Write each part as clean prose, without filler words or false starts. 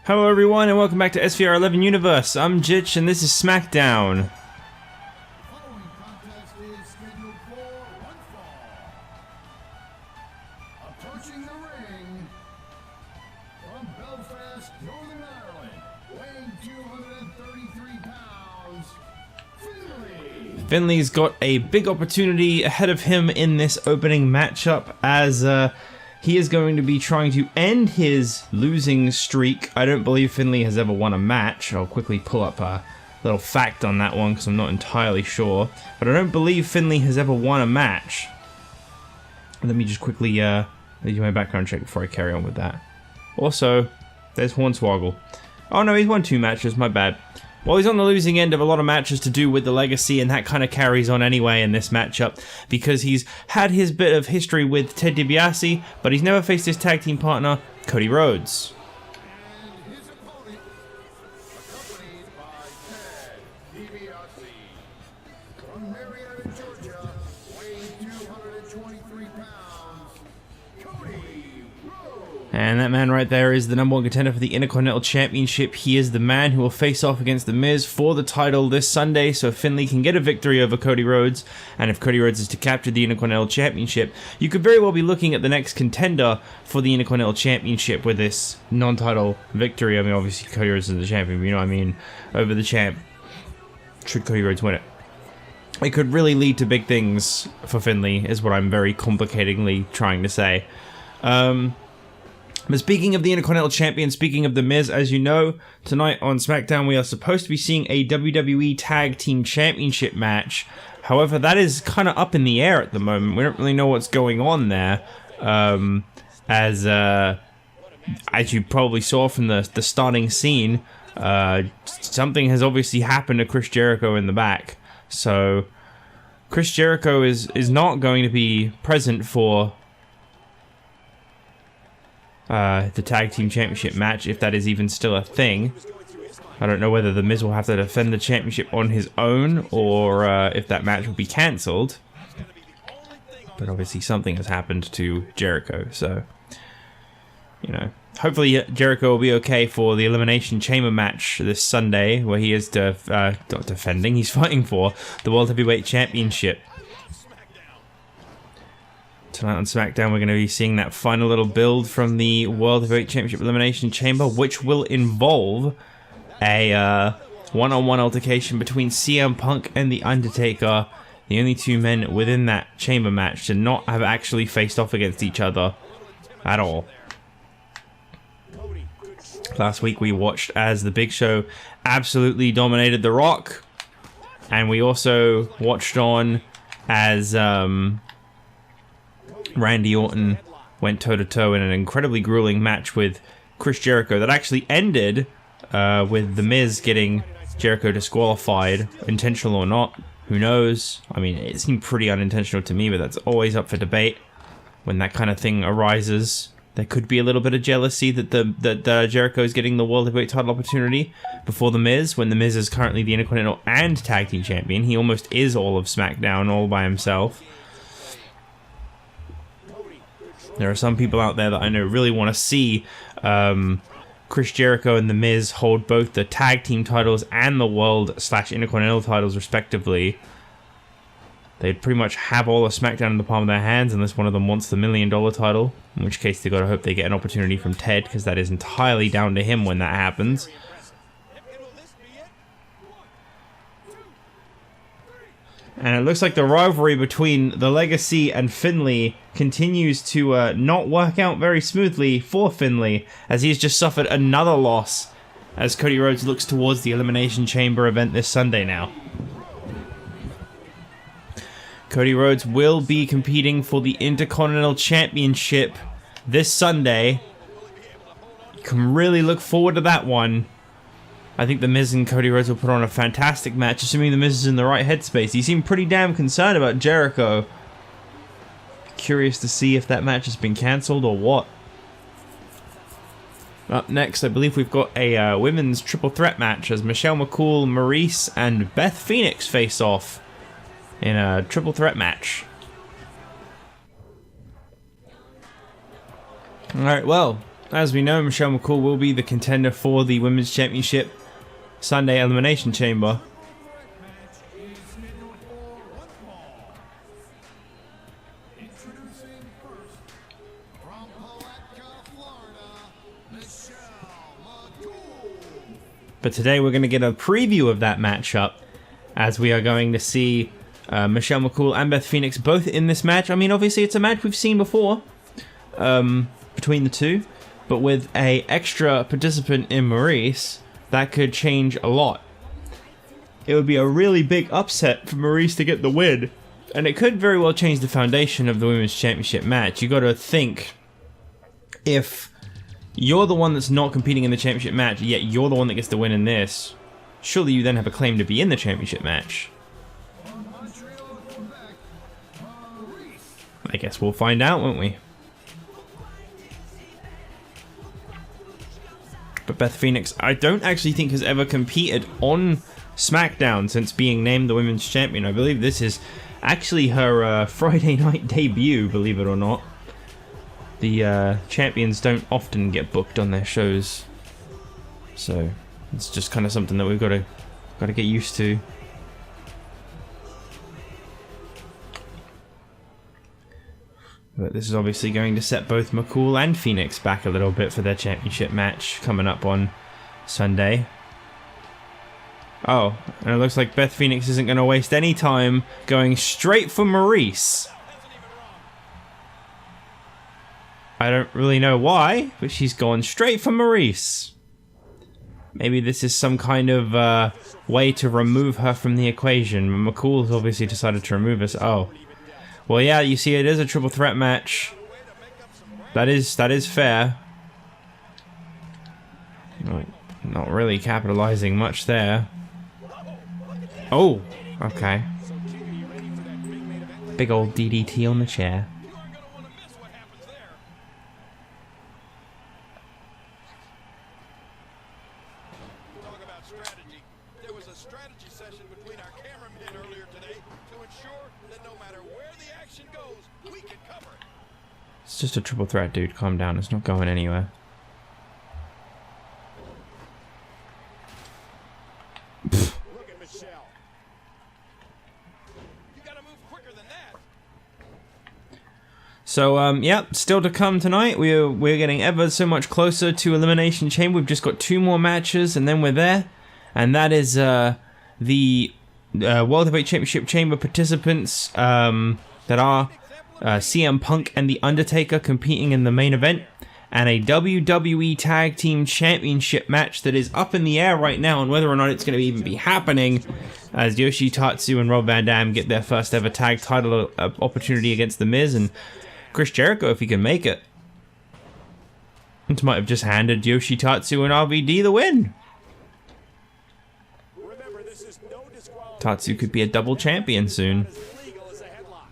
Hello everyone and welcome back to SVR11 Universe. I'm Jitch and this is SmackDown. Following contest is scheduled for one fall. Approaching the ring from Belfast, Northern Ireland, weighing 233 pounds, Finlay. Finlay's got a big opportunity ahead of him in this opening matchup as he is going to be trying to end his losing streak. I don't believe Finlay has ever won a match. I'll quickly pull up a little fact on that one because I'm not entirely sure. But I don't believe Finlay has ever won a match. Let me just quickly do my background check before I carry on with that. Also, there's Hornswoggle. Oh no, he's won 2 matches, my bad. Well, he's on the losing end of a lot of matches to do with the legacy, and that kind of carries on anyway in this matchup, because he's had his bit of history with DiBiase, but he's never faced his tag team partner, Cody Rhodes. And his opponent, accompanied by DiBiase, from Maryse, Georgia, weighing 223 pounds, Cody Rhodes. And that man right there is the #1 contender for the Intercontinental Championship. He is the man who will face off against The Miz for the title this Sunday, so Finlay can get a victory over Cody Rhodes. And if Cody Rhodes is to capture the Intercontinental Championship, you could very well be looking at the next contender for the Intercontinental Championship with this non-title victory. I mean, obviously Cody Rhodes is the champion, but you know what I mean, over the champ. Should Cody Rhodes win it? It could really lead to big things for Finlay, is what I'm very complicatedly trying to say. But speaking of the Intercontinental Champion, speaking of The Miz, as you know, tonight on SmackDown we are supposed to be seeing a WWE Tag Team Championship match. However, that is kind of up in the air at the moment. We don't really know what's going on there. As you probably saw from the starting scene, something has obviously happened to Chris Jericho in the back. So Chris Jericho is not going to be present for the Tag Team Championship match, if that is even still a thing. I don't know whether The Miz will have to defend the championship on his own, or if that match will be cancelled. But obviously something has happened to Jericho, so, you know. Hopefully Jericho will be okay for the Elimination Chamber match this Sunday, where he is not defending, he's fighting for the World Heavyweight Championship. Tonight on SmackDown, we're going to be seeing that final little build from the World Heavyweight Championship Elimination Chamber, which will involve a one-on-one altercation between CM Punk and The Undertaker, the only 2 men within that chamber match to not have actually faced off against each other at all. Last week we watched as The Big Show absolutely dominated The Rock, and we also watched on as Randy Orton went toe-to-toe in an incredibly grueling match with Chris Jericho that actually ended with The Miz getting Jericho disqualified, intentional or not, who knows. I mean, it seemed pretty unintentional to me, but that's always up for debate when that kind of thing arises. There could be a little bit of jealousy that Jericho is getting the World Heavyweight title opportunity before The Miz, when The Miz is currently the Intercontinental and Tag Team Champion. He almost is all of SmackDown all by himself. There are some people out there that I know really want to see Chris Jericho and The Miz hold both the tag team titles and the World/Intercontinental titles respectively. They'd pretty much have all of SmackDown in the palm of their hands unless one of them wants the $1 million title, in which case they got to hope they get an opportunity from Ted, because that is entirely down to him when that happens. And it looks like the rivalry between the Legacy and Finlay continues to not work out very smoothly for Finlay, as he's just suffered another loss as Cody Rhodes looks towards the Elimination Chamber event this Sunday now. Cody Rhodes will be competing for the Intercontinental Championship this Sunday. You can really look forward to that one. I think The Miz and Cody Rhodes will put on a fantastic match, assuming The Miz is in the right headspace. He seemed pretty damn concerned about Jericho. Curious to see if that match has been cancelled or what. Up next, I believe we've got a women's triple threat match as Michelle McCool, Maryse, and Beth Phoenix face off in a triple threat match. Alright, well, as we know, Michelle McCool will be the contender for the Women's Championship Sunday Elimination Chamber. Introducing first, from Palatka, Florida, Michelle McCool. But today we're going to get a preview of that matchup, as we are going to see Michelle McCool and Beth Phoenix both in this match. I mean, obviously it's a match we've seen before between the two, but with a extra participant in Maryse, that could change a lot. It would be a really big upset for Maryse to get the win, and it could very well change the foundation of the Women's Championship match. You got to think, if you're the one that's not competing in the championship match, yet you're the one that gets the win in this, surely you then have a claim to be in the championship match. I guess we'll find out, won't we? But Beth Phoenix, I don't actually think has ever competed on SmackDown since being named the Women's Champion. I believe this is actually her Friday night debut, believe it or not. The champions don't often get booked on their shows, so it's just kind of something that we've got to get used to. But this is obviously going to set both McCool and Phoenix back a little bit for their championship match coming up on Sunday. Oh, and it looks like Beth Phoenix isn't going to waste any time going straight for Maryse. I don't really know why, but she's gone straight for Maryse. Maybe this is some kind of way to remove her from the equation. McCool's obviously decided to remove us. Oh. Well, yeah, you see, it is a triple threat match. That is fair. Not really capitalizing much there. Oh, okay. Big old DDT on the chair. It's just a triple threat, dude. Calm down. It's not going anywhere. Look at Michelle. You gotta move quicker than that. So, yeah, still to come tonight. We're getting ever so much closer to Elimination Chamber. We've just got 2 more matches, and then we're there. And that is the World Heavyweight Championship Chamber participants that are CM Punk and The Undertaker competing in the main event, and a WWE Tag Team Championship match that is up in the air right now on whether or not it's going to even be happening, as Yoshi, Tatsu, and Rob Van Dam get their first ever tag title opportunity against The Miz and Chris Jericho, if he can make it. It might have just handed Yoshi, Tatsu, and RVD the win. Remember, this is no disqualification. Tatsu could be a double champion soon. Legal as a headlock.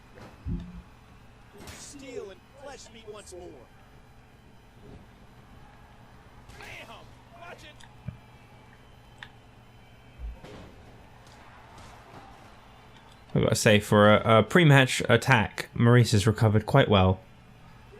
Steel and flesh meet once more. Bam! Watch it. I've got to say, for a pre-match attack, Maryse has recovered quite well.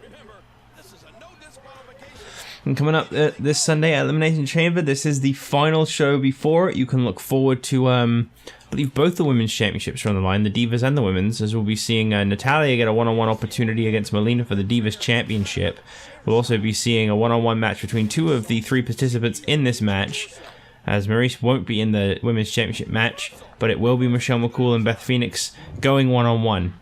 Remember, this is a no disqualification. And coming up this Sunday at Elimination Chamber, this is the final show before it. You can look forward to, I believe both the Women's Championships are on the line, the Divas and the Women's, as we'll be seeing Natalya get a one-on-one opportunity against Melina for the Divas Championship. We'll also be seeing a one-on-one match between 2 of the 3 participants in this match, as Maryse won't be in the Women's Championship match, but it will be Michelle McCool and Beth Phoenix going one-on-one.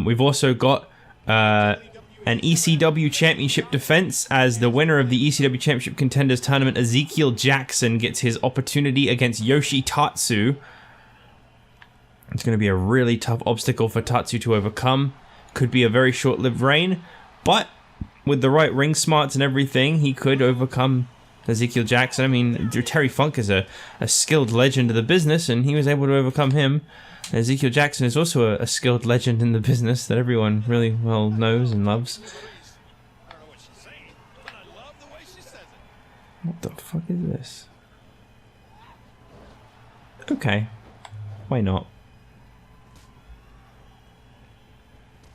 We've also got an ECW Championship defense, as the winner of the ECW Championship Contenders Tournament, Ezekiel Jackson, gets his opportunity against Yoshi Tatsu. It's going to be a really tough obstacle for Tatsu to overcome. Could be a very short-lived reign, but with the right ring smarts and everything, he could overcome Ezekiel Jackson. I mean, Terry Funk is a skilled legend of the business, and he was able to overcome him. Ezekiel Jackson is also a skilled legend in the business that everyone really well knows and loves. I don't know what she's saying, but I love the way she says it. What the fuck is this? Okay. Why not?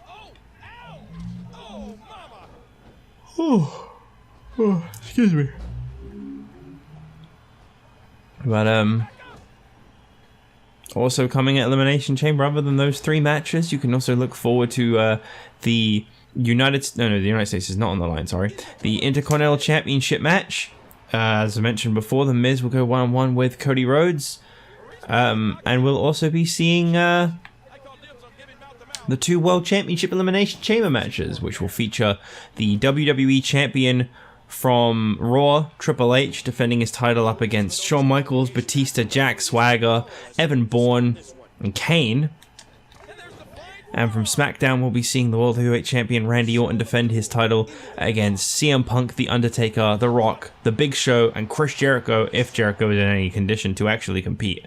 Oh, ow! Oh, mama! Excuse me. But also coming at Elimination Chamber, other than those 3 matches, you can also look forward to the United States is not on the line, sorry. The Intercontinental Championship match. As I mentioned before, The Miz will go 1-on-1 with Cody Rhodes. And we'll also be seeing the 2 World Championship Elimination Chamber matches, which will feature the WWE Champion from Raw, Triple H, defending his title up against Shawn Michaels, Batista, Jack Swagger, Evan Bourne, and Kane. And from SmackDown, we'll be seeing the World Heavyweight Champion Randy Orton defend his title against CM Punk, The Undertaker, The Rock, The Big Show, and Chris Jericho, if Jericho is in any condition to actually compete.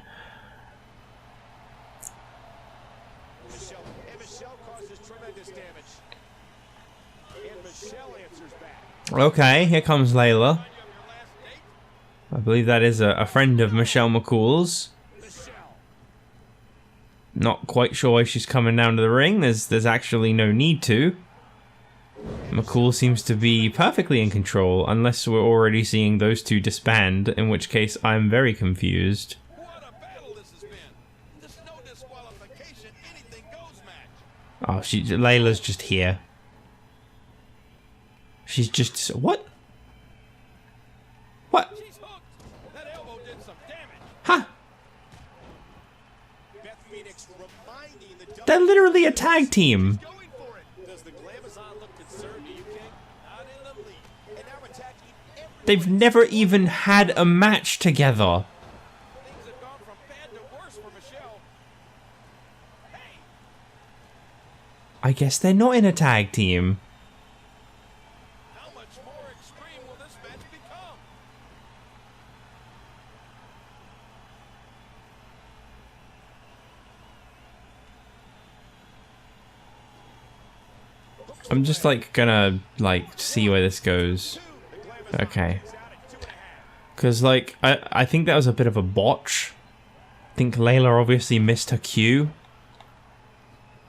Okay, here comes Layla. I believe that is a friend of Michelle McCool's. Not quite sure why she's coming down to the ring. There's actually no need to. McCool seems to be perfectly in control, unless we're already seeing those 2 disband, in which case I'm very confused. What a battle this has been. There's no disqualification, anything goes match. Oh, Layla's just here. She's just... What? What? She's hooked. That elbow did some damage. Huh? Beth Phoenix reminding the They're literally a tag team. going for it. Does the Glamazon look concerned, do you, King? Not in the league. And now attacking every... They've never even had a match together. Things have gone from bad to worse for Michelle. Hey, I guess they're not in a tag team. how much more extreme will this match become? I'm just like gonna see where this goes. Okay. Because like I think that was a bit of a botch. I think Layla obviously missed her cue.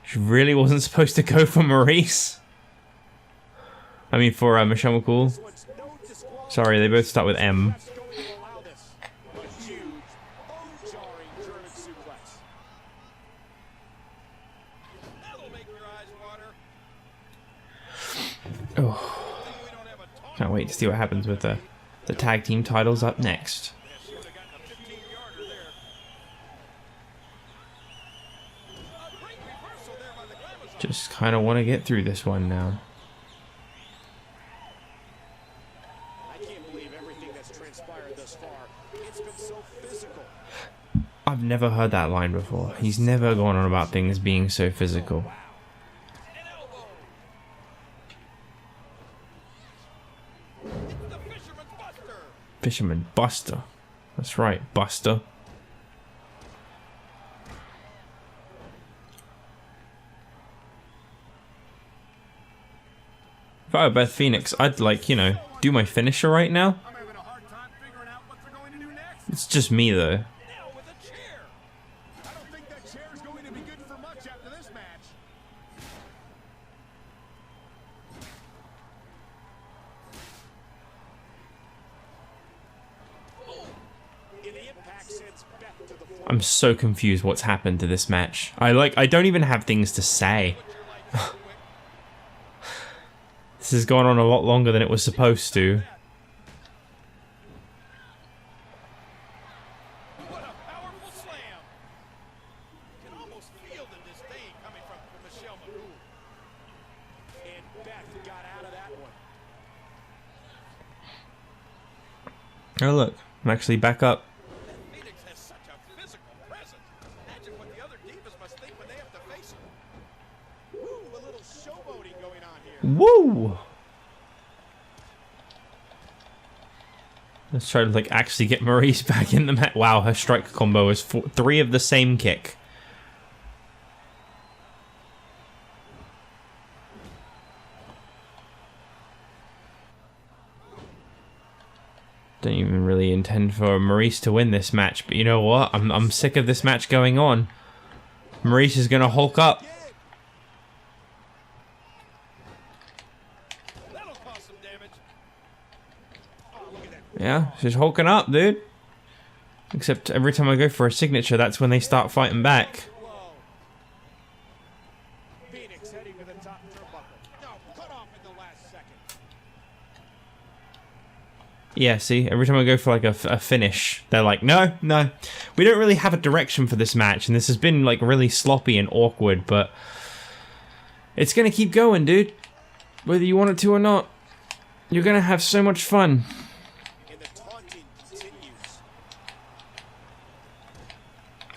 She really wasn't supposed to go for Maryse. I mean for Michelle McCool. Sorry, they both start with M. Oh, can't wait to see what happens with the tag team titles up next. Just kind of want to get through this one now. I can't believe everything that's transpired thus far. It's been so physical. I've never heard that line before. He's never gone on about things being so physical. An elbow. It's the Fisherman's Buster. Fisherman Buster. That's right, Buster. If I were Beth Phoenix, I'd do my finisher right now. I'm having a hard time figuring out what they're going to do next. It's just me though. Now with a chair. I don't think that chair's going to be good for much after this match. In the impact sends Beth to the floor. I'm so confused what's happened to this match. I don't even have things to say. This has gone on a lot longer than it was supposed to. What a powerful slam. You can almost feel the disdain coming from Michelle McCool. And Beth got out of that one. Oh look, I'm actually back up. Phoenix has such a physical presence. Imagine what the other divas must think when they have to face her. Ooh, a little showboating going on here. Woo! Let's try to actually get Maryse back in the match. Wow, her strike combo is 3 of the same kick. Don't even really intend for Maryse to win this match, but you know what? I'm sick of this match going on. Maryse is gonna Hulk up. That'll cause some damage. Yeah, she's hulking up, dude. Except every time I go for a signature, that's when they start fighting back. Phoenix heading to the top turnbuckle. No, cut off in the last second. Yeah, see, every time I go for like a finish, they're like, no, no. We don't really have a direction for this match, and this has been like really sloppy and awkward, but it's gonna keep going, dude. Whether you want it to or not. You're gonna have so much fun. And the taunting continues.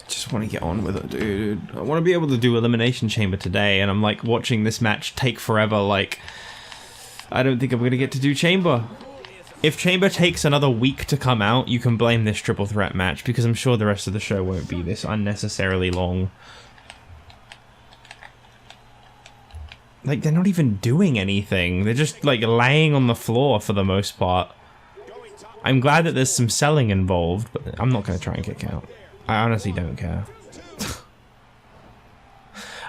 Just want to get on with it, dude. I want to be able to do Elimination Chamber today, and I'm like watching this match take forever. Like, I don't think I'm gonna get to do Chamber. If Chamber takes another week to come out, you can blame this triple threat match, because I'm sure the rest of the show won't be this unnecessarily long. Like, they're not even doing anything. They're just, like, laying on the floor for the most part. I'm glad that there's some selling involved, but I'm not going to try and kick out. I honestly don't care.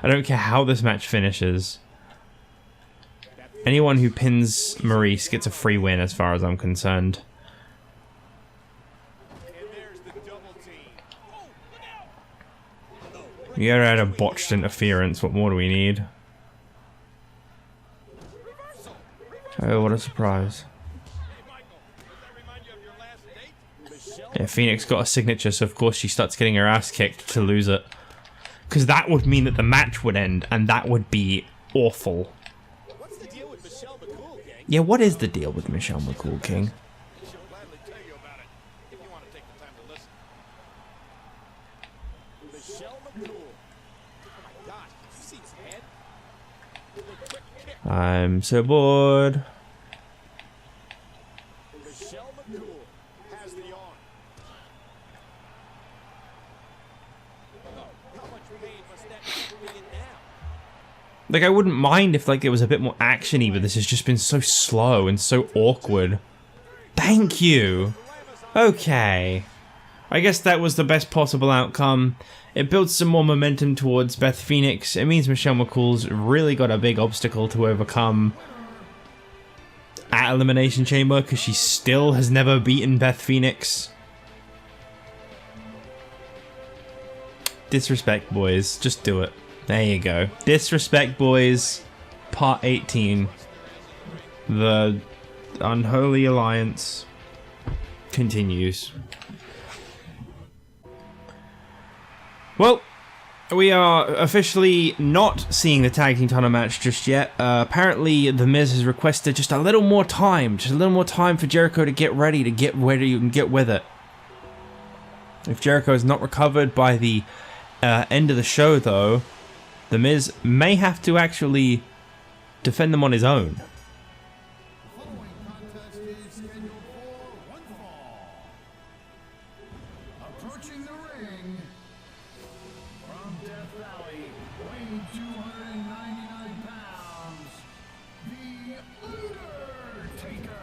I don't care how this match finishes. Anyone who pins Maryse gets a free win as far as I'm concerned. We already had a botched interference. What more do we need? Oh, what a surprise. Yeah, Phoenix got a signature, so of course she starts getting her ass kicked to lose it. Because that would mean that the match would end, and that would be awful. What's the deal with Michelle McCool, gang? Yeah, what is the deal with Michelle McCool, King? She'll gladly tell you about it if you want to take the time to listen. Michelle McCool. Oh my gosh, did you see his head? With a quick kick. I'm so bored. Michelle McCool has the arm. How much pain must that be in now? Like, I wouldn't mind if, like, it was a bit more action-y, but this has just been so slow and so awkward. Thank you! Okay. I guess that was the best possible outcome. It builds some more momentum towards Beth Phoenix. It means Michelle McCool's really got a big obstacle to overcome at Elimination Chamber, because she still has never beaten Beth Phoenix. Disrespect, boys. Just do it. There you go. Disrespect, boys. Part 18. The Unholy Alliance continues. Well, we are officially not seeing the tag team title match just yet. Apparently, The Miz has requested just a little more time. Just a little more time for Jericho to get ready, to get ready and get with it. If Jericho is not recovered by the end of the show, though, The Miz may have to actually defend them on his own. The following contest is scheduled for one fall. Approaching the ring from Death Valley, weighing 299 pounds, The Undertaker.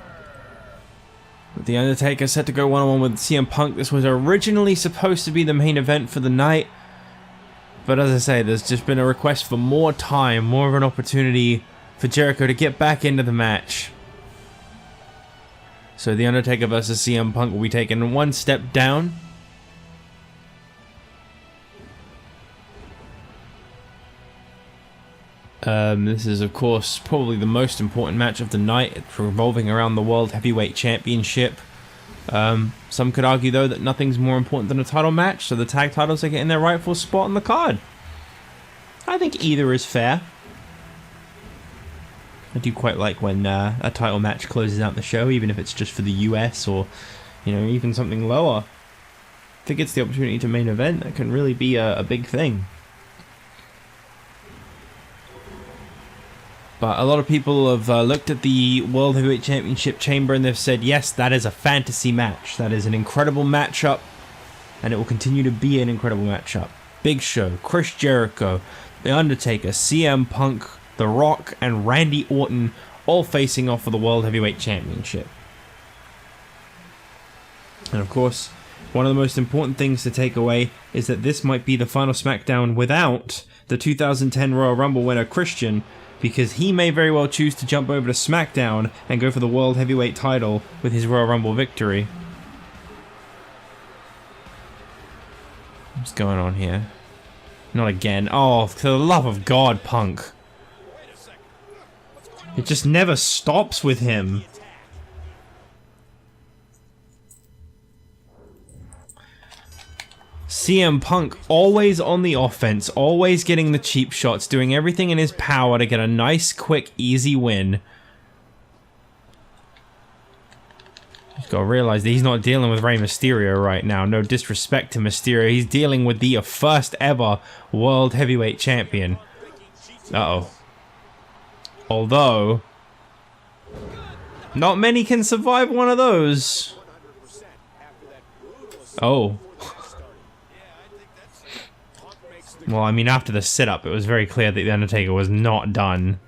With The Undertaker set to go one-on-one with CM Punk. This was originally supposed to be the main event for the night. But as I say, there's just been a request for more time, more of an opportunity for Jericho to get back into the match. So The Undertaker versus CM Punk will be taken one step down. This is, of course, probably the most important match of the night. It's revolving around the World Heavyweight Championship. Some could argue, though, that nothing's more important than a title match, so the tag titles are getting their rightful spot on the card. I think either is fair. I do quite like when a title match closes out the show, even if it's just for the US or, you know, even something lower. If it gets the opportunity to main event, that can really be a big thing. But a lot of people have looked at the World Heavyweight Championship chamber and they've said, yes, that is a fantasy match. That is an incredible matchup, and it will continue to be an incredible matchup. Big Show, Chris Jericho, The Undertaker, CM Punk, The Rock, and Randy Orton all facing off for the World Heavyweight Championship. And of course, one of the most important things to take away is that this might be the final SmackDown without the 2010 Royal Rumble winner Christian, because he may very well choose to jump over to SmackDown and go for the World Heavyweight title with his Royal Rumble victory. What's going on here? Not again. Oh, for the love of God, Punk. It just never stops with him. CM Punk always on the offense, always getting the cheap shots, doing everything in his power to get a nice, quick, easy win. You've got to realize that he's not dealing with Rey Mysterio right now. No disrespect to Mysterio. He's dealing with the first ever World Heavyweight Champion. Uh-oh. Although, not many can survive one of those. Oh. Well, I mean, after the sit-up, it was very clear that The Undertaker was not done.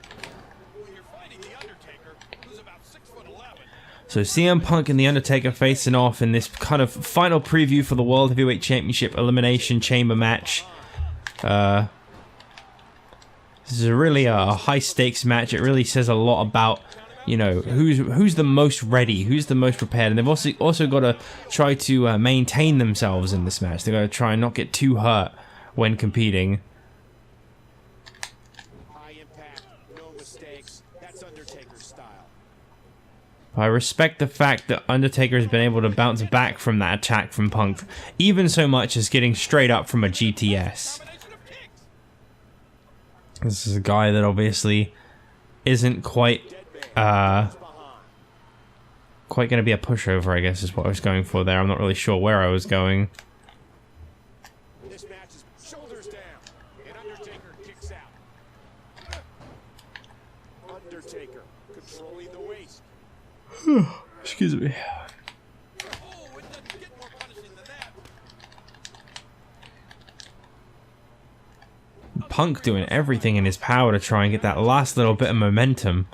So CM Punk and The Undertaker facing off in this kind of final preview for the World Heavyweight Championship Elimination Chamber match. This is really a high-stakes match. It really says a lot about, you know, who's the most ready, who's the most prepared, and they've also got to try to maintain themselves in this match. They've got to try and not get too hurt when competing. High impact, no mistakes. That's Undertaker's style. I respect the fact that Undertaker has been able to bounce back from that attack from Punk, even so much as getting straight up from a GTS. This is a guy that obviously isn't quite going to be a pushover, I guess is what I was going for there. I'm not really sure where I was going. This match is shoulders down, and Undertaker kicks out. Undertaker controlling the waist. Excuse me. Oh, it doesn't get more punishing than that. Punk doing everything in his power to try and get that last little bit of momentum.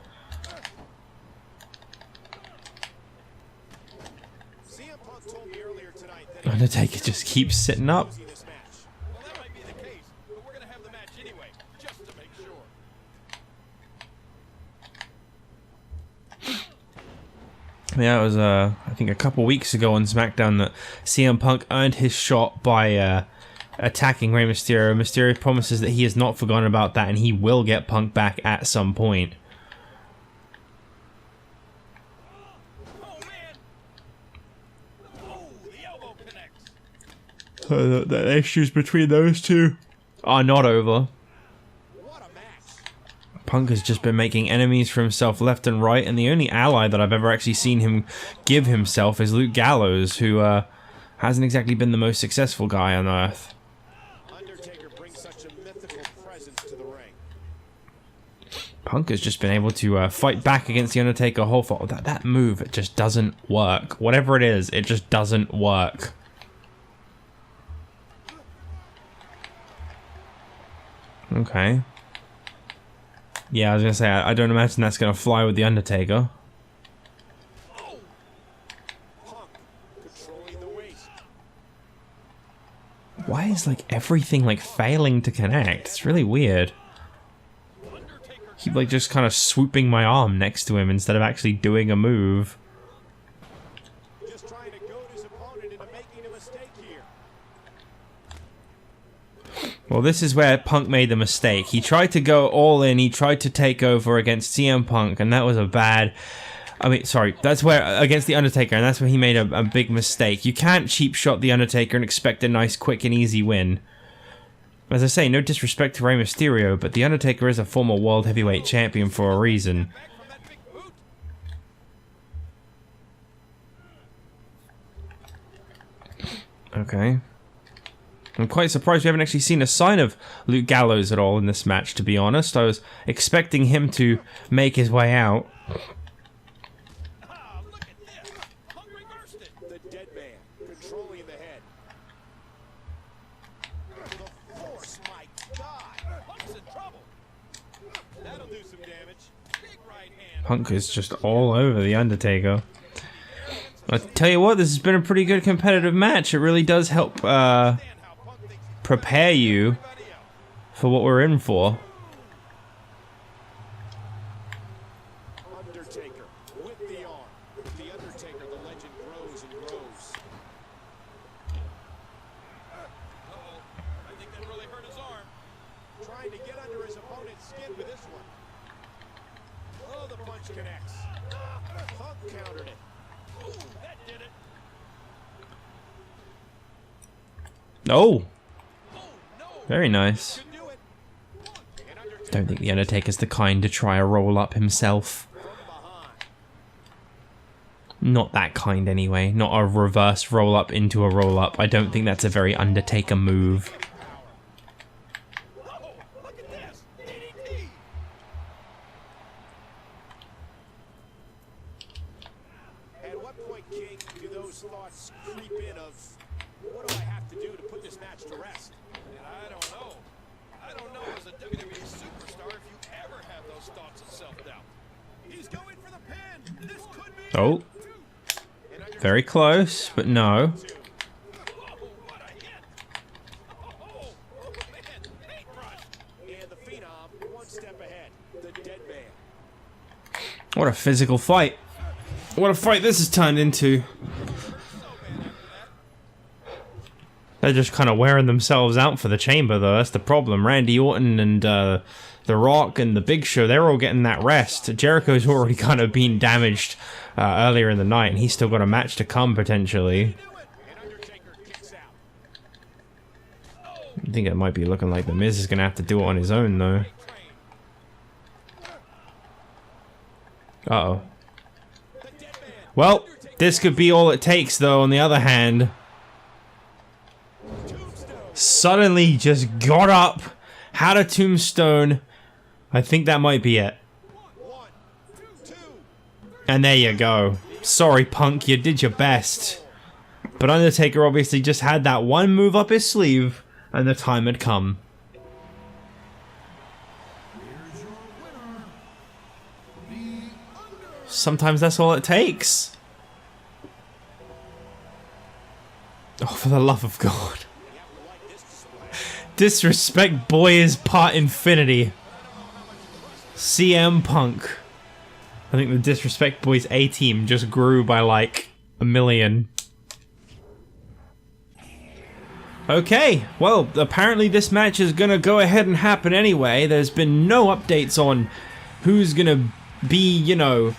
CM Punk told me earlier tonight that Undertaker just keeps sitting up. losing this match. Well, that might be the case, but we're gonna have the match anyway, just to make sure. Yeah, it was I think a couple weeks ago on SmackDown that CM Punk earned his shot by attacking Rey Mysterio. Mysterio promises that he has not forgotten about that and he will get Punk back at some point. Oh man! Oh, the elbow connects. So the issues between those two are not over. What a match! Punk has just been making enemies for himself left and right, and the only ally that I've ever actually seen him give himself is Luke Gallows, who hasn't exactly been the most successful guy on Earth. Undertaker brings such a mythical presence to the ring. Punk has just been able to fight back against The Undertaker whole for that move. It just doesn't work. Whatever it is, it just doesn't work. Okay. Yeah, I was gonna say, I don't imagine that's gonna fly with The Undertaker. Oh! Punk controlling the waist. Why is, like, everything, like, failing to connect? It's really weird. Undertaker Keep, like, just kind of swooping my arm next to him instead of actually doing a move. just trying to goad his opponent into making a mistake here. Well, this is where Punk made the mistake. He tried to go all in, he tried to take over against CM Punk, and that was a bad... I mean, sorry, that's where, against The Undertaker, and that's where he made a big mistake. You can't cheap shot The Undertaker and expect a nice, quick, and easy win. As I say, no disrespect to Rey Mysterio, but The Undertaker is a former World Heavyweight Champion for a reason. Back from that big boot. Okay. I'm quite surprised we haven't actually seen a sign of Luke Gallows at all in this match, to be honest. I was expecting him to make his way out. Ah, look at this. Punk reversed it. The dead man controlling the head. The force, my God. Punk's in trouble. That'll do some damage. Big right hand. Punk is just all over The Undertaker. I tell you what, this has been a pretty good competitive match. It really does help prepare you for what we're in for. trying to get under his opponent's skin with this one. Oh, the punch connects. Punk countered it. Ooh, that did it. Oh, Oh, no. very nice. Could do it. And Undertaker Don't think the Undertaker's the kind to try a roll up himself. from behind. Not that kind anyway. Not a reverse roll up into a roll up. I don't think that's a very Undertaker move. Oh, look at this. DDT. At what point, King, do those thoughts creep in of, what do I have to do to put this match to rest? And I don't know. I don't know as a WWE superstar if you ever have those thoughts of self-doubt. He's going for the pin. This could be Oh, And Undertaker very close, but no. Oh, what a hit. Oh, man. Paintbrush. And the Phenom one step ahead. The dead man. What a physical fight. What a fight this has turned into. They're just kind of wearing themselves out for the chamber, though. That's the problem. Randy Orton and The Rock and the Big Show, they're all getting that rest. Jericho's already kind of been damaged earlier in the night, and he's still got a match to come, potentially. And Undertaker kicks out. I think it might be looking like The Miz is going to have to do it on his own, though. Uh-oh. The dead man. Well, this could be all it takes, though, on the other hand. Tombstone. Suddenly just got up, had a tombstone. I think that might be it. 1, 2. And there you go. Sorry, Punk, you did your best. But Undertaker obviously just had that one move up his sleeve, and the time had come. Here's your winner, the Undertaker. Sometimes that's all it takes. Oh, for the love of God. Disrespect boys part infinity. CM Punk. I think the Disrespect Boys A-team just grew by like 1 million. Okay, well, apparently this match is gonna go ahead and happen anyway. There's been no updates on who's gonna be, you know,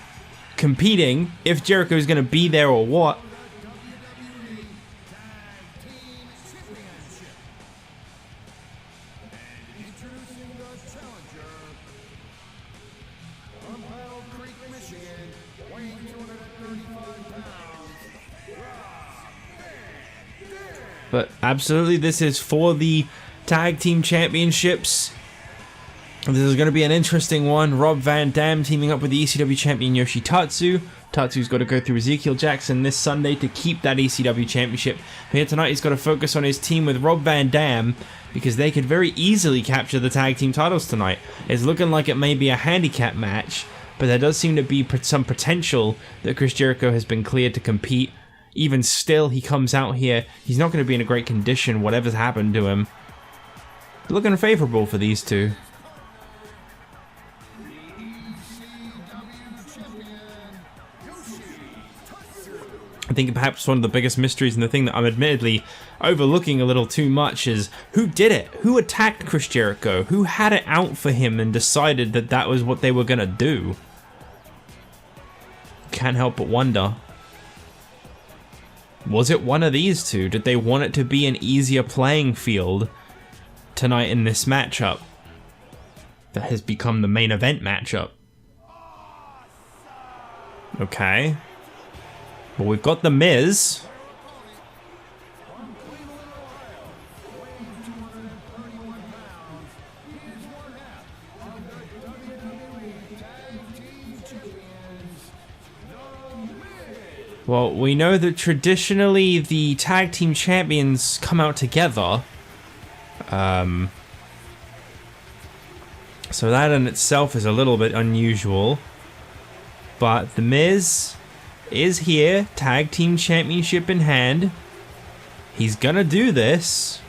competing, if Jericho's gonna be there or what. WWE Tag Team Championship. And introducing the challenger from Battle Creek, Michigan, weighing 235 pounds. But absolutely, this is for the Tag Team Championships. This is going to be an interesting one. Rob Van Dam teaming up with the ECW champion Yoshi Tatsu. Tatsu's got to go through Ezekiel Jackson this Sunday to keep that ECW championship. But here tonight, he's got to focus on his team with Rob Van Dam because they could very easily capture the tag team titles tonight. It's looking like it may be a handicap match, but there does seem to be some potential that Chris Jericho has been cleared to compete. Even still, he comes out here. He's not going to be in a great condition, whatever's happened to him. Looking favorable for these two. I think perhaps one of the biggest mysteries and the thing that I'm admittedly overlooking a little too much is who did it? Who attacked Chris Jericho? Who had it out for him and decided that that was what they were going to do? Can't help but wonder. Was it one of these two? Did they want it to be an easier playing field tonight in this matchup that has become the main event matchup? Okay. Well, we've got The Miz. Well, we know that traditionally the tag team champions come out together. So that in itself is a little bit unusual. But The Miz is here, tag team championship in hand. He's gonna do this.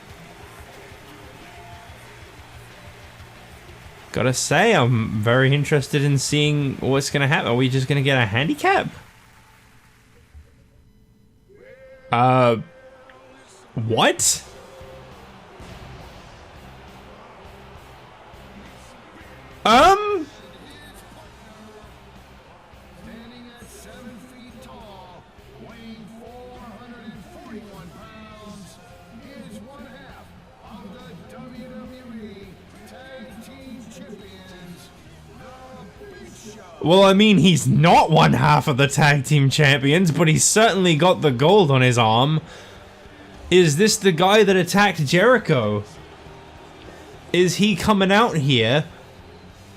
Gotta say, I'm very interested in seeing what's gonna happen. Are we just gonna get a handicap? What? Well, I mean, he's not one half of the tag team champions, but he's certainly got the gold on his arm. Is this the guy that attacked Jericho? Is he coming out here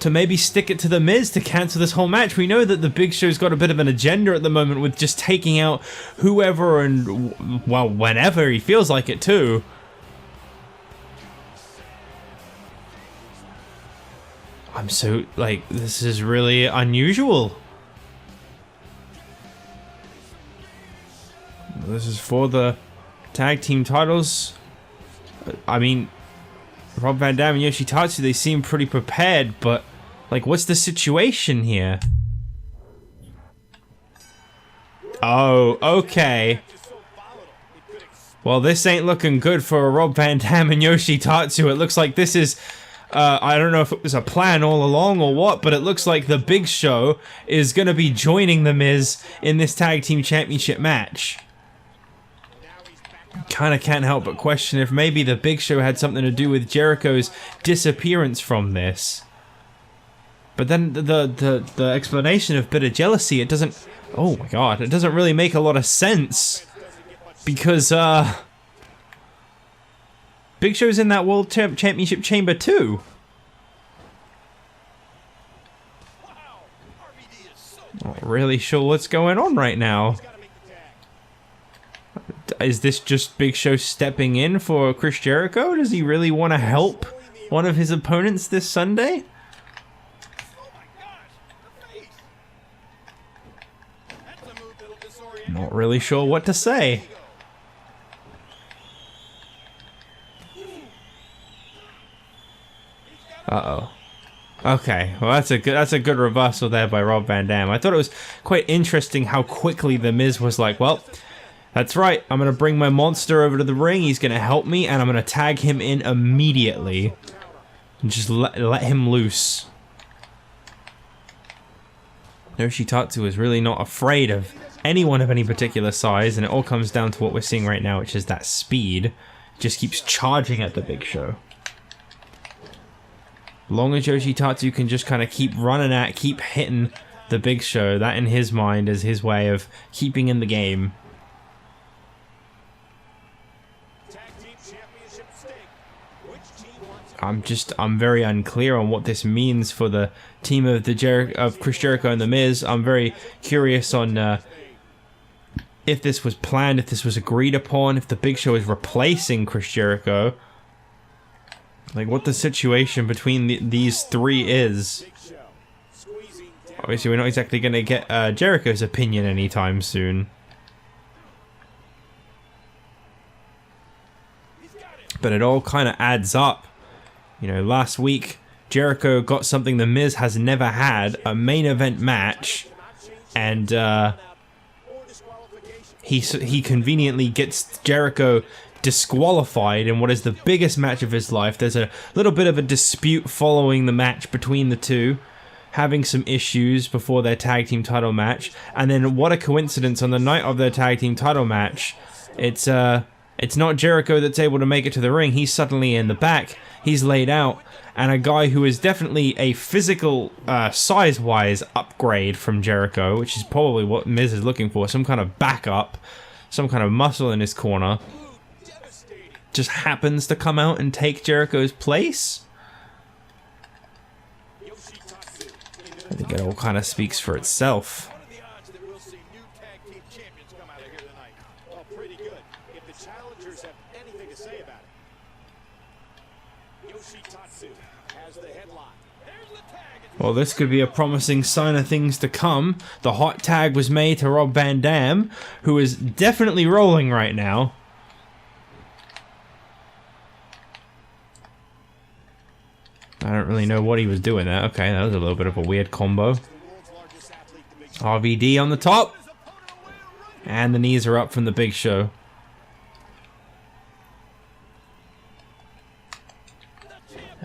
to maybe stick it to the Miz to cancel this whole match? We know that the Big Show's got a bit of an agenda at the moment with just taking out whoever and, well, whenever he feels like it too. I'm so, like, this is really unusual. This is for the tag team titles. I mean, Rob Van Dam and Yoshi Tatsu, they seem pretty prepared, but, like, what's the situation here? Oh, okay. Well, this ain't looking good for Rob Van Dam and Yoshi Tatsu. It looks like this is... I don't know if it was a plan all along or what, but it looks like the Big Show is going to be joining The Miz in this Tag Team Championship match. Kind of can't help but question if maybe the Big Show had something to do with Jericho's disappearance from this. But then the explanation of bitter jealousy, it doesn't... Oh my god, it doesn't really make a lot of sense. Because, Big Show's in that World Championship chamber too. Not really sure what's going on right now. Is this just Big Show stepping in for Chris Jericho? Does he really want to help one of his opponents this Sunday? Not really sure what to say. Uh-oh. Okay, well that's a good reversal there by Rob Van Dam. I thought it was quite interesting how quickly The Miz was like, well, that's right, I'm going to bring my monster over to the ring, he's going to help me, and I'm going to tag him in immediately. And just let him loose. Yoshi Tatsu is really not afraid of anyone of any particular size, and it all comes down to what we're seeing right now, which is that speed. Just keeps charging at the Big Show. Long as Yoshi Tatsu can just kind of keep running at, keep hitting the Big Show, that in his mind is his way of keeping in the game. I'm very unclear on what this means for the team of Chris Jericho and The Miz. I'm very curious on if this was planned, if this was agreed upon, if the Big Show is replacing Chris Jericho. Like, what the situation between these three is. Obviously, we're not exactly going to get Jericho's opinion anytime soon. But it all kind of adds up. You know, last week, Jericho got something The Miz has never had, a main event match. And he conveniently gets Jericho disqualified in what is the biggest match of his life. There's a little bit of a dispute following the match between the two, having some issues before their tag team title match, and then what a coincidence, on the night of their tag team title match, it's not Jericho that's able to make it to the ring. He's suddenly in the back, he's laid out, and a guy who is definitely a physical, size-wise upgrade from Jericho, which is probably what Miz is looking for, some kind of backup, some kind of muscle in his corner, just happens to come out and take Jericho's place. I think it all kind of speaks for itself. What are the odds that we'll see new tag team champions come out of here tonight? Well, pretty good, if the challengers have anything to say about it. Yoshi Tatsu has the headlock. There's the tag. Well, this could be a promising sign of things to come. The hot tag was made to Rob Van Dam, who is definitely rolling right now. I don't really know what he was doing there. Okay, that was a little bit of a weird combo. RVD on the top. And the knees are up from the Big Show.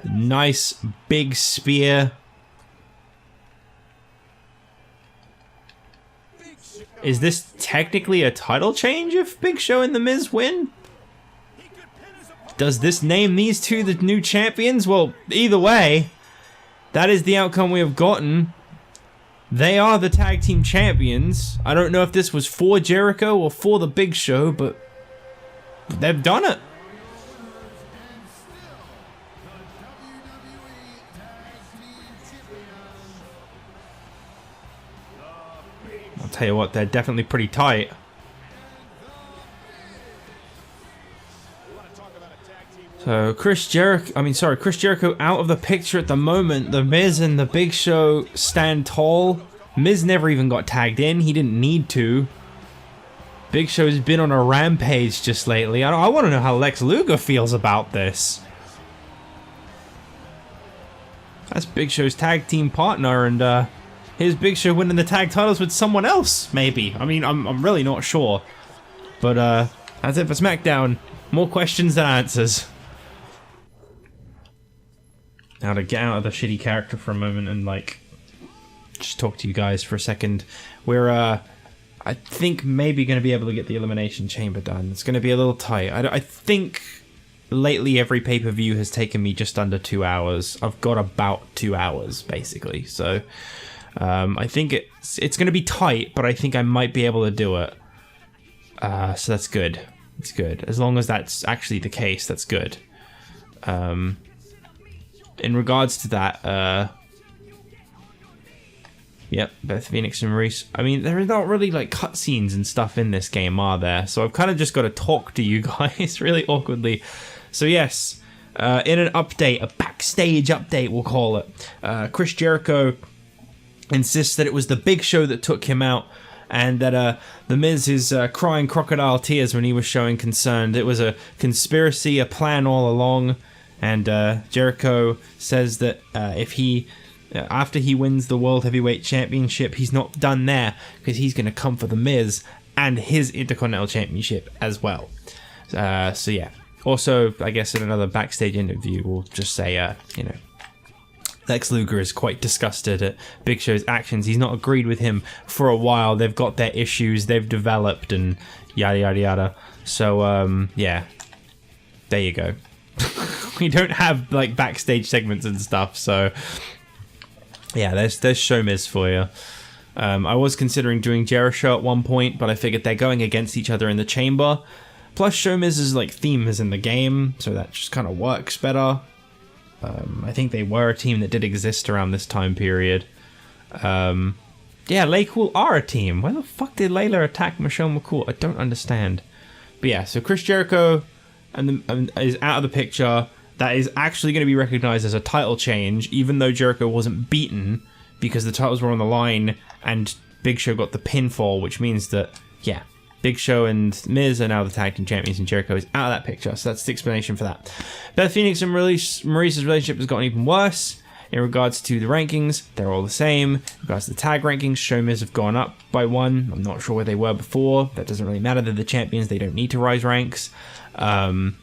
Nice big spear. Is this technically a title change if Big Show and The Miz win? Does this name these two the new champions? Well, either way, that is the outcome we have gotten. They are the tag team champions. I don't know if this was for Jericho or for the Big Show, but they've done it. I'll tell you what, they're definitely pretty tight. So Chris Jericho out of the picture at the moment. The Miz and the Big Show stand tall. Miz never even got tagged in. He didn't need to. Big Show's been on a rampage just lately. I want to know how Lex Luger feels about this. That's Big Show's tag team partner, and here's Big Show winning the tag titles with someone else, maybe. I mean, I'm really not sure. But that's it for SmackDown. More questions than answers. Now to get out of the shitty character for a moment and like just talk to you guys for a second. We're I think maybe going to be able to get the Elimination Chamber done. It's going to be a little tight. I think lately every pay-per-view has taken me just under 2 hours. I've got about 2 hours basically. So I think it's going to be tight, but I think I might be able to do it. So that's good. It's good. As long as that's actually the case, that's good. In regards to that, yep, Beth Phoenix and Maryse. I mean, there are not really like cutscenes and stuff in this game, are there? So I've kind of just got to talk to you guys really awkwardly. So yes, in an update, a backstage update, we'll call it, Chris Jericho insists that it was the Big Show that took him out, and that the Miz is crying crocodile tears when he was showing concern. It was a conspiracy, a plan all along. And Jericho says that if he, after he wins the World Heavyweight Championship, he's not done there, because he's going to come for the Miz and his Intercontinental Championship as well. So yeah. Also, I guess in another backstage interview, we'll just say, you know, Lex Luger is quite disgusted at Big Show's actions. He's not agreed with him for a while. They've got their issues, they've developed, and yada yada yada. So yeah, there you go. We don't have like backstage segments and stuff, so yeah, there's Show Miz for you. I was considering doing Jericho at one point, but I figured they're going against each other in the chamber. Plus, Show Miz's like theme is in the game, so that just kind of works better. I think they were a team that did exist around this time period. Yeah, McCool are a team. Why the fuck did Layla attack Michelle McCool? I don't understand. But yeah, so Chris Jericho is out of the picture. That is actually going to be recognized as a title change, even though Jericho wasn't beaten, because the titles were on the line and Big Show got the pinfall, which means that, yeah, Big Show and Miz are now the tag team champions, and Jericho is out of that picture. So that's the explanation for that. Beth Phoenix and Maryse's relationship has gotten even worse. In regards to the rankings, they're all the same. In regards to the tag rankings, Show Miz have gone up by 1. I'm not sure where they were before. That doesn't really matter. They're the champions. They don't need to rise ranks. In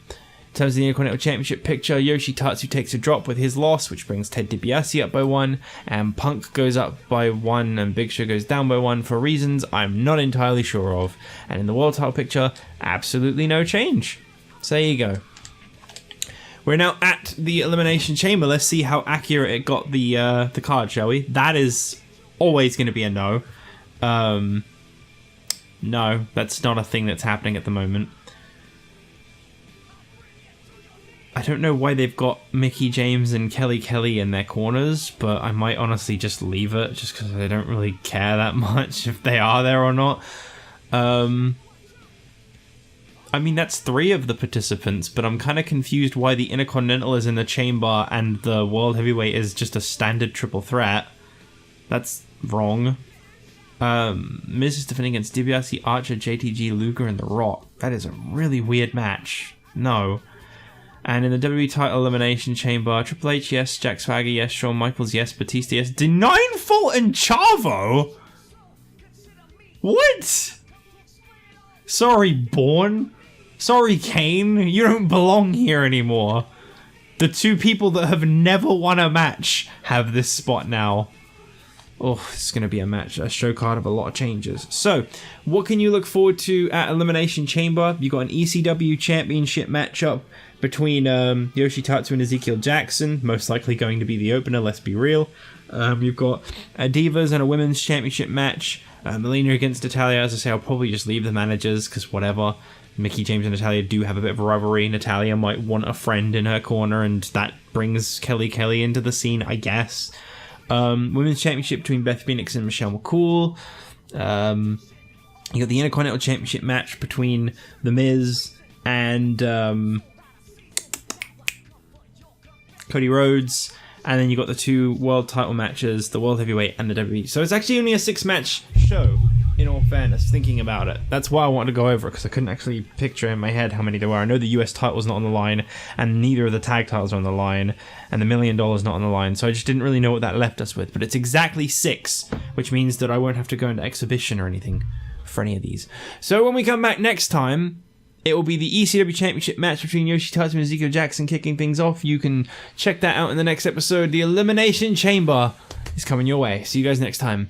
terms of the Intercontinental Championship picture, Yoshi Tatsu takes a drop with his loss, which brings Ted DiBiase up by 1, and Punk goes up by 1, and Big Show goes down by 1 for reasons I'm not entirely sure of. And in the world title picture, absolutely no change. So there you go. We're now at the Elimination Chamber. Let's see how accurate it got the card, shall we? That is always going to be a no. No, that's not a thing that's happening at the moment. I don't know why they've got Mickie James and Kelly in their corners, but I might honestly just leave it, just because I don't really care that much if they are there or not. I mean, that's 3 of the participants, but I'm kind of confused why the Intercontinental is in the chamber and the World Heavyweight is just a standard triple threat. That's wrong. Miz is defending against DiBiase, Archer, JTG, Luger, and The Rock. That is a really weird match. No. And in the WWE title Elimination Chamber, Triple H, yes. Jack Swagger, yes. Shawn Michaels, yes. Batista, yes. Deninefull and Chavo? What? Sorry, Bourne. Sorry, Kane. You don't belong here anymore. The 2 people that have never won a match have this spot now. Oh, it's going to be a show card of a lot of changes. So, what can you look forward to at Elimination Chamber? You got an ECW Championship matchup between Yoshi, Tatsu, and Ezekiel Jackson. Most likely going to be the opener, let's be real. You've got a Divas and a Women's Championship match. Melina against Natalya. As I say, I'll probably just leave the managers, because whatever. Mickie James and Natalya do have a bit of a rivalry. Natalya might want a friend in her corner, and that brings Kelly into the scene, I guess. Women's Championship between Beth Phoenix and Michelle McCool. You got the Intercontinental Championship match between The Miz and Cody Rhodes. And then you got the 2 world title matches, the World Heavyweight and the WWE. So it's actually only a 6-match show, in all fairness, thinking about it. That's why I wanted to go over it, because I couldn't actually picture in my head how many there were. I know the US title's not on the line, and neither of the tag titles are on the line, and the $1 million not on the line, so I just didn't really know what that left us with. But it's exactly 6, which means that I won't have to go into exhibition or anything for any of these. So when we come back next time, it will be the ECW Championship match between Yoshi, Tatsu, and Ezekiel Jackson kicking things off. You can check that out in the next episode. The Elimination Chamber is coming your way. See you guys next time.